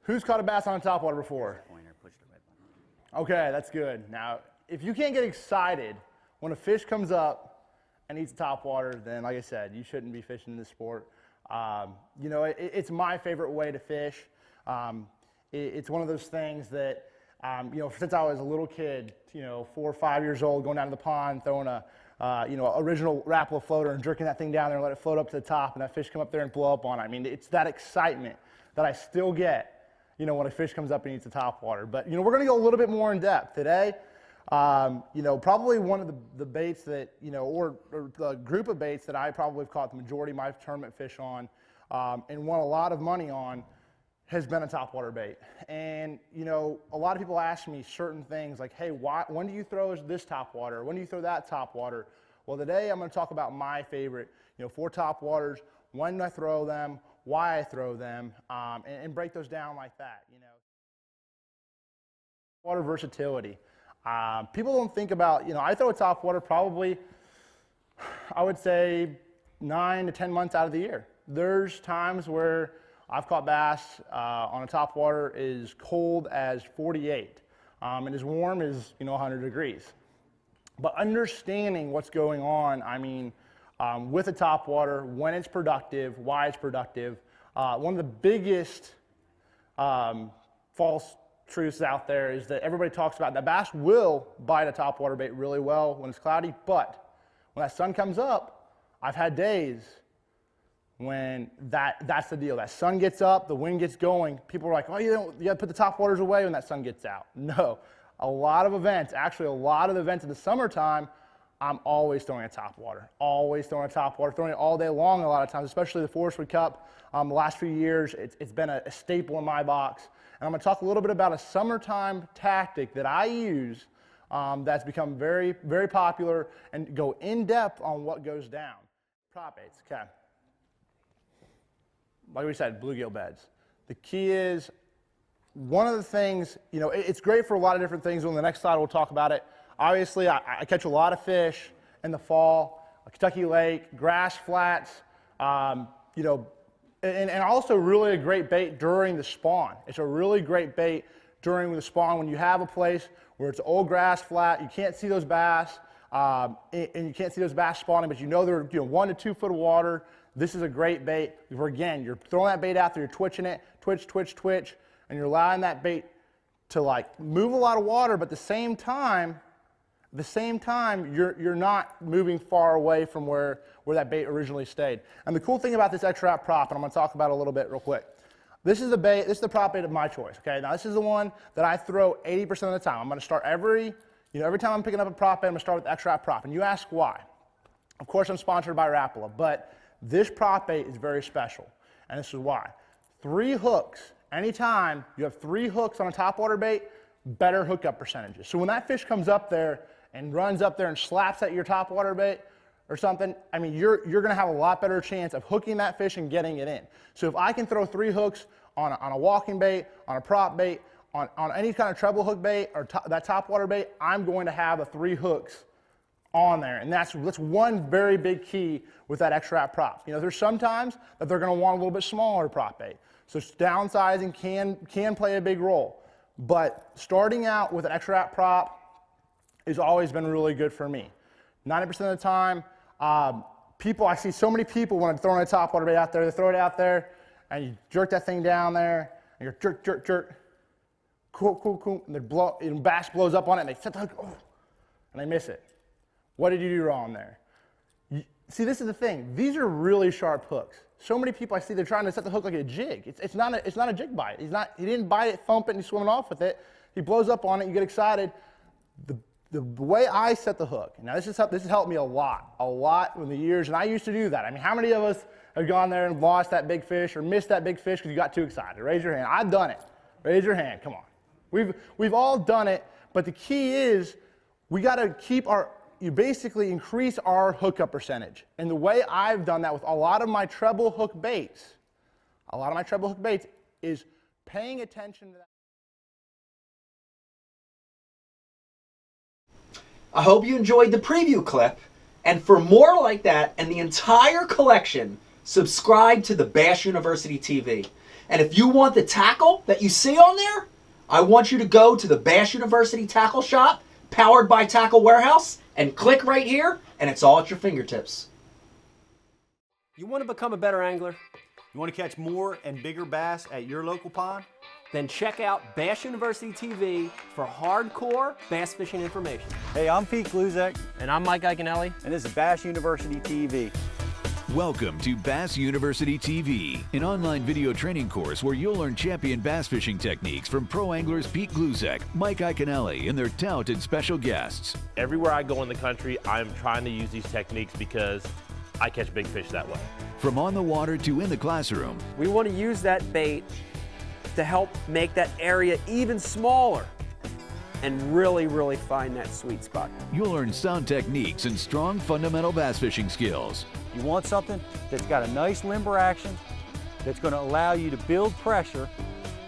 Who's caught a bass on a topwater before? Okay, that's good. Now, if you can't get excited when a fish comes up and eats a topwater, then like I said, you shouldn't be fishing this sport. You know, it's my favorite way to fish. It's one of those things that, you know, since I was a little kid, you know, 4 or 5 years old, going down to the pond, throwing a, you know, original Rapala floater and jerking that thing down there and let it float up to the top and that fish come up there and blow up on it. I mean, it's that excitement that I still get, you know, when a fish comes up and eats a topwater. But, you know, we're going to go a little bit more in depth today. You know, probably one of the baits that, you know, or the group of baits that I probably have caught the majority of my tournament fish on and won a lot of money on has been a topwater bait. And, you know, a lot of people ask me certain things like, hey, when do you throw this topwater? When do you throw that topwater? Well, today I'm going to talk about my favorite, you know, 4 topwaters, when I throw them, why I throw them, and break those down like that, you know. Water versatility. People don't think about, you know, I throw a topwater probably, I would say 9 to 10 months out of the year. There's times where I've caught bass on a topwater as cold as 48 and as warm as, you know, 100 degrees. But understanding what's going on, I mean, with a topwater, when it's productive, why it's productive. One of the biggest false truths out there is that everybody talks about that bass will bite a topwater bait really well when it's cloudy, but when that sun comes up, I've had days when that's the deal. That sun gets up, the wind gets going. People are like, oh, you got to put the topwaters away when that sun gets out. No, a lot of events, actually a lot of the events in the summertime, I'm always throwing a topwater, always throwing a topwater, throwing it all day long a lot of times, especially the Forestwood Cup. The last few years, it's been a staple in my box. And I'm going to talk a little bit about a summertime tactic that I use that's become very, very popular and go in depth on what goes down. Prop baits, okay. Like we said, bluegill beds. The key is, one of the things, you know, it's great for a lot of different things. On the next slide, we'll talk about it. Obviously, I catch a lot of fish in the fall, Kentucky Lake, grass flats, you know, and also really a great bait during the spawn. It's a really great bait during the spawn when you have a place where it's an old grass flat, you can't see those bass, and you can't see those bass spawning, but you know they're, you know, 1 to 2 foot of water. This is a great bait where, again, you're throwing that bait out there, you're twitching it, twitch, twitch, twitch, and you're allowing that bait to like move a lot of water, but at the same time, you're not moving far away from where that bait originally stayed. And the cool thing about this extra wrap prop, and I'm going to talk about it a little bit real quick. This is the bait, this is the prop bait of my choice. Okay, now this is the one that I throw 80% of the time. I'm going to start every time I'm picking up a prop bait, I'm going to start with the extra wrap prop. And you ask why? Of course, I'm sponsored by Rapala, but this prop bait is very special, and this is why. 3 hooks. Anytime you have 3 hooks on a topwater bait, better hookup percentages. So when that fish comes up there and runs up there and slaps at your topwater bait or something, I mean, you're going to have a lot better chance of hooking that fish and getting it in. So if I can throw 3 hooks on a walking bait, on a prop bait, on any kind of treble hook bait or that topwater bait, I'm going to have 3 hooks on there. And that's one very big key with that extra wrap prop. You know, there's sometimes that they're going to want a little bit smaller prop bait. So downsizing can play a big role. But starting out with an extra wrap prop has always been really good for me. 90% of the time, I see so many people when I'm throwing a topwater bait out there, they throw it out there, and you jerk that thing down there, and you're jerk, jerk, jerk, cool, and bass blows up on it, and they set the hook, and they miss it. What did you do wrong there? See, this is the thing. These are really sharp hooks. So many people I see, they're trying to set the hook like a jig. It's not a jig bite. He didn't bite it, thump it, and he's swimming off with it. He blows up on it, you get excited. The way I set the hook, now this has helped me a lot in the years, and I used to do that. I mean, how many of us have gone there and lost that big fish or missed that big fish because you got too excited? Raise your hand. I've done it. Raise your hand. Come on. We've all done it, but the key is we got to you basically increase our hookup percentage. And the way I've done that with a lot of my treble hook baits, is paying attention to that. I hope you enjoyed the preview clip, and for more like that and the entire collection, subscribe to the Bass University TV. And if you want the tackle that you see on there, I want you to go to the Bass University Tackle Shop, powered by Tackle Warehouse, and click right here, and it's all at your fingertips. You want to become a better angler? You want to catch more and bigger bass at your local pond? Then check out Bass University TV for hardcore bass fishing information. Hey, I'm Pete Gluzek, And I'm Mike Iaconelli. and this is Bass University TV. Welcome to Bass University TV, an online video training course where you'll learn champion bass fishing techniques from pro anglers Pete Gluzek, Mike Iaconelli, and their talented special guests. Everywhere I go in the country, I'm trying to use these techniques because I catch big fish that way. From on the water to in the classroom, We want to use that bait to help make that area even smaller and really find that sweet spot. you'll learn sound techniques and strong fundamental bass fishing skills. You want something that's got a nice limber action, that's going to allow you to build pressure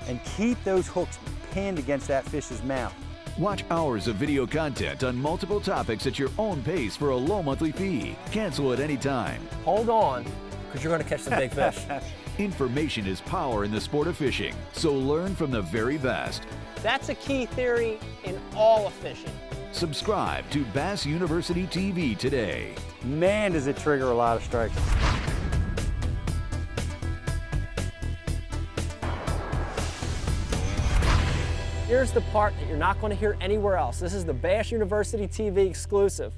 and keep those hooks pinned against that fish's mouth. Watch hours of video content on multiple topics at your own pace for a low monthly fee. Cancel at any time. Hold on, because you're going to catch some big fish. Information is power in the sport of fishing, so learn from the very best. That's a key theory in all of fishing. Subscribe to Bass University TV today. Man, does it trigger a lot of strikes. Here's the part that you're not going to hear anywhere else. This is the Bass University TV exclusive.